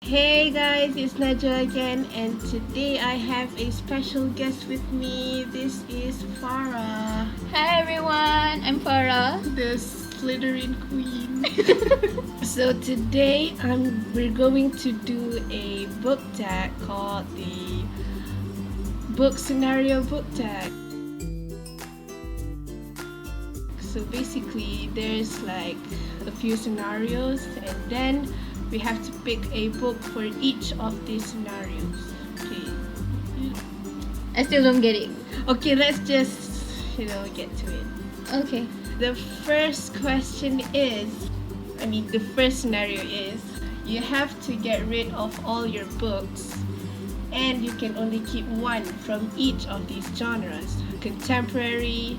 Hey guys, it's Najra again, and today I have a special guest with me. This is Farah, Hi everyone, I'm Farah. the Slytherin Queen. So today we're going to do a book tag called the Book Scenario book tag. So basically, there's like a few scenarios, and then we have to pick a book for each of these scenarios. Okay. I still don't get it. Okay, let's just get to it. Okay. The first question is, the first scenario is, you have to get rid of all your books, and you can only keep one from each of these genres: contemporary,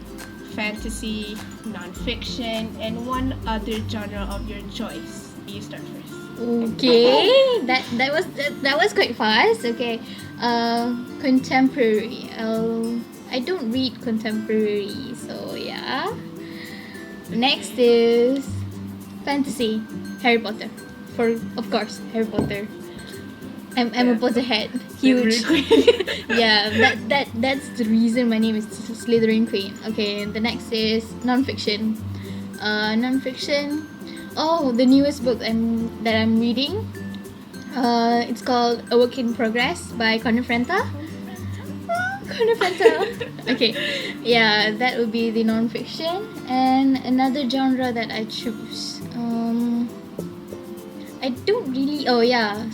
fantasy, non-fiction, and one other genre of your choice. You start first. Okay. that was quite fast. Okay. Contemporary. I don't read contemporary, so yeah. Next is fantasy. Harry Potter. Of course, Harry Potter. I'm a Potterhead. Huge. Yeah, that's the reason my name is Slytherin Queen. Okay, the next is non-fiction. Non-fiction. Oh, the newest book that I'm reading. It's called A Work in Progress by Conor Frenta. Conor Frenta. Okay, yeah, that would be the non-fiction. And another genre that I choose. I don't really. Oh yeah,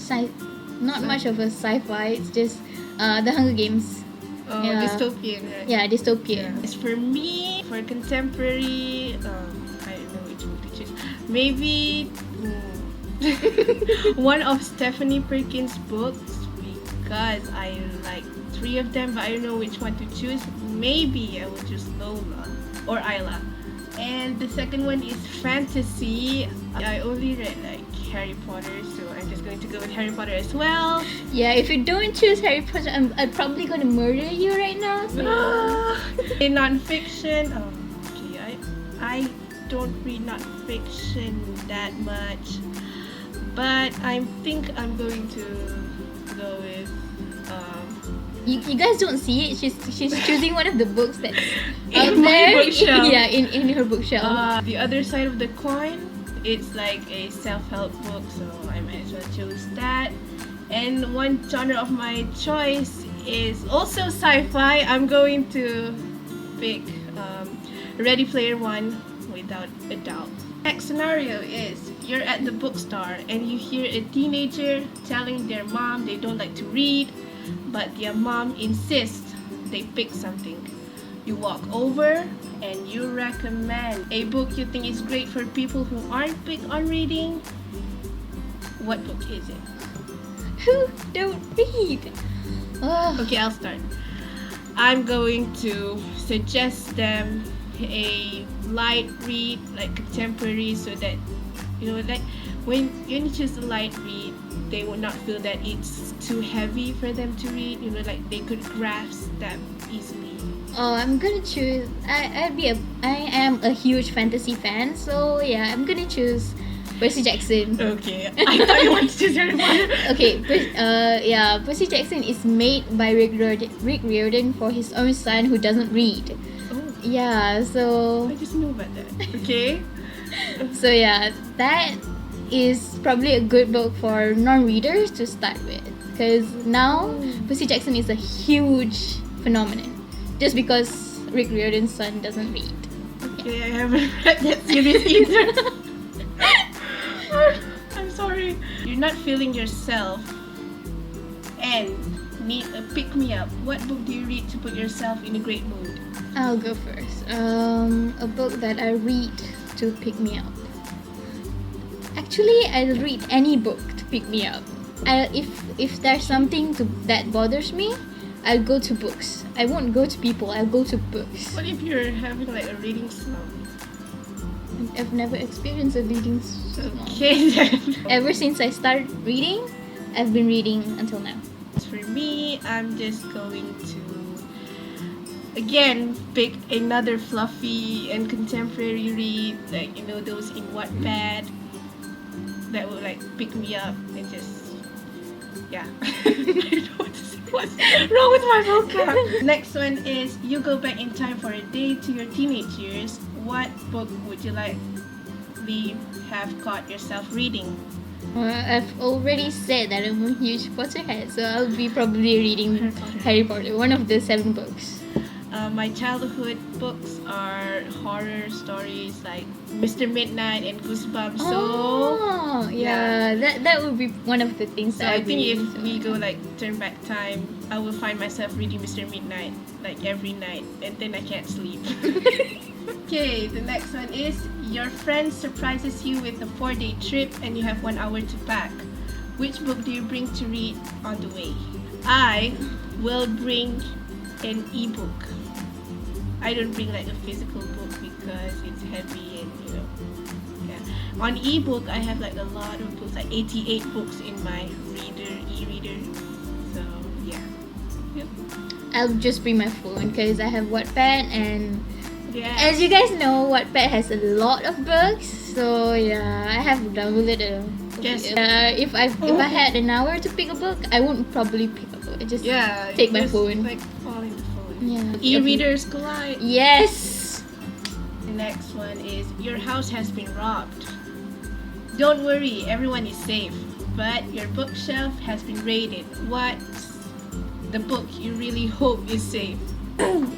not much of a sci-fi. It's just the Hunger Games. Oh, Yeah. dystopian, right? Yeah, dystopian. As for me, for contemporary, I don't know which book to choose. Maybe one of Stephanie Perkins' books, because I like 3 of them, but I don't know which one to choose. Maybe I will choose Lola or Isla. And the second one is fantasy. I only read like Harry Potter, so I'm just going to go with Harry Potter as well. Yeah, if you don't choose Harry Potter, I'm probably gonna murder you right now. So. In non-fiction, okay, I don't read non-fiction that much, but I think I'm going to go with You guys don't see it. She's choosing one of the books that's In out my there. bookshelf. Yeah, in her bookshelf. the other side of the coin. It's like a self-help book, so I might as well choose that. And one genre of my choice is also sci-fi. I'm going to pick Ready Player One without a doubt. Next scenario is, you're at the bookstore and you hear a teenager telling their mom they don't like to read, but their mom insists they pick something. You walk over and you recommend a book you think is great for people who aren't big on reading. What book is it? Who don't read? Oh. Okay, I'll start. I'm going to suggest them a light read, like contemporary, so that like when you choose a light read, they will not feel that it's too heavy for them to read. Like they could grasp that easily. Oh, I'm gonna choose. I am a huge fantasy fan, so yeah, I'm gonna choose Percy Jackson. Okay, I thought you wanted to choose Harry Potter. Okay, Percy Jackson is made by Rick Riordan for his own son who doesn't read. Oh, Yeah, so I just knew about that. Okay. so yeah, that is probably a good book for non-readers to start with, because now Percy Jackson is a huge phenomenon just because Rick Riordan's son doesn't read. Okay, I haven't read that series either. I'm sorry. You're not feeling yourself and need a pick-me-up. What book do you read to put yourself in a great mood? I'll go first. A book that I read to pick me up. Actually, I'll read any book to pick me up. If there's something that bothers me, I'll go to books. I won't go to people. I'll go to books. What if you're having like a reading slump? I've never experienced a reading slump. Okay then. Ever since I started reading, I've been reading until now. As for me, I'm just going to again pick another fluffy and contemporary read, like those in Wattpad that will like pick me up and just yeah. I don't know what to say. What's wrong with my vocab? Next one is you go back in time for a day to your teenage years. What book would you likely have caught yourself reading? I've already said that I'm a huge Potterhead, so I'll be probably reading Harry Potter, one of the 7 books. My childhood books are horror stories like Mr. Midnight and Goosebumps. Oh, yeah, that would be one of the things So that I I'd think be if reading, we go like turn back time, I will find myself reading Mr. Midnight like every night, and then I can't sleep. Okay, the next one is your friend surprises you with a 4-day trip and you have 1 hour to pack. Which book do you bring to read on the way? I will bring an ebook. I don't bring like a physical book because it's heavy and yeah. On ebook I have like a lot of books, like 88 books in my e-reader. So yeah. Yep. I'll just bring my phone because I have Wattpad, and Yeah. as you guys know, Wattpad has a lot of books. So yeah, I have downloaded a. Yes. If I had an hour to pick a book, I wouldn't probably pick a book. I just take my just, phone. Like fall in the phone. Yeah. E-readers collide. Yes. The next one is your house has been robbed. Don't worry, everyone is safe. But your bookshelf has been raided. What's the book you really hope is safe?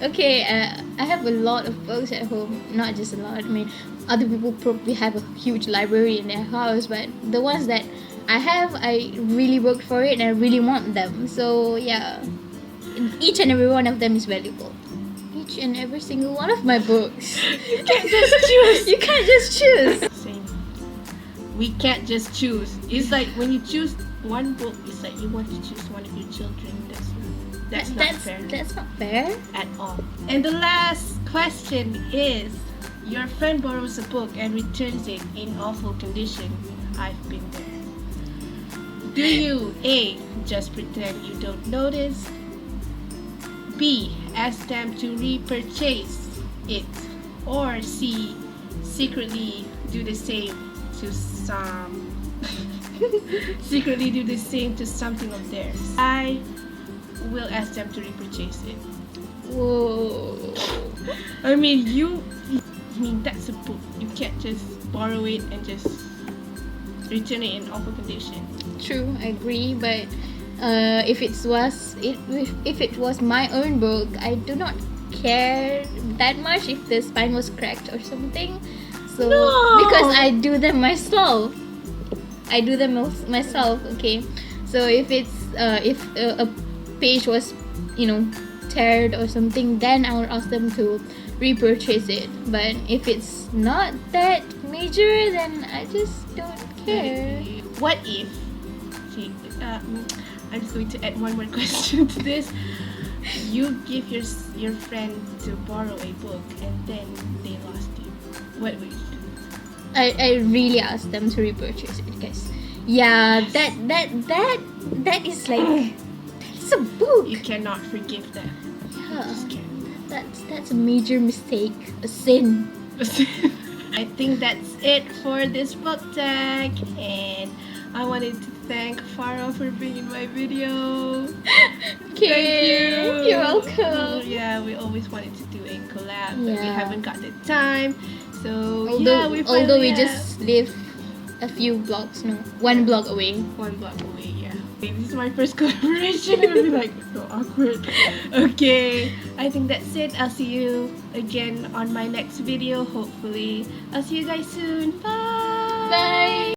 Okay, I have a lot of books at home. Not just a lot. I mean, other people probably have a huge library in their house, but the ones that I have, I really worked for it and I really want them. So yeah, each and every one of them is valuable. Each and every single one of my books. You can't just choose. You can't just choose. Same. We can't just choose. It's like when you choose one book, it's like you want to choose one of your children. That's not fair. That's not fair At all. And the last question is, your friend borrows a book and returns it in awful condition. I've been there. Do you A, just pretend you don't notice? B, ask them to repurchase it? Or C, secretly do the same to something of theirs? I will ask them to repurchase it. Whoa. I mean, that's a book. You can't just borrow it and just return it in awful condition. True, I agree, but if it was my own book, I do not care that much if the spine was cracked or something. So No! because I do them myself. Okay. So if it's if a page was teared or something, then I will ask them to repurchase it. But if it's not that major, then I just don't care. What if I'm just going to add one more question to this. You give your friend to borrow a book and then they lost it. What would you do? I really asked them to repurchase it because that is like it's a book. You cannot forgive that. Yeah, Just can't. that's a major mistake, a sin. I think that's it for this book tag, and I wanted to thank Farah for being in my video. Okay, Thank you. you're welcome. Yeah, we always wanted to do a collab, but we Yeah. haven't got the time. So Although we although we finally just live a few blocks, no, 1 block away. 1 block away. Yeah. Okay, this is my first collaboration. It'll be like so awkward. Okay, I think that's it. I'll see you again on my next video. Hopefully, I'll see you guys soon. Bye. Bye.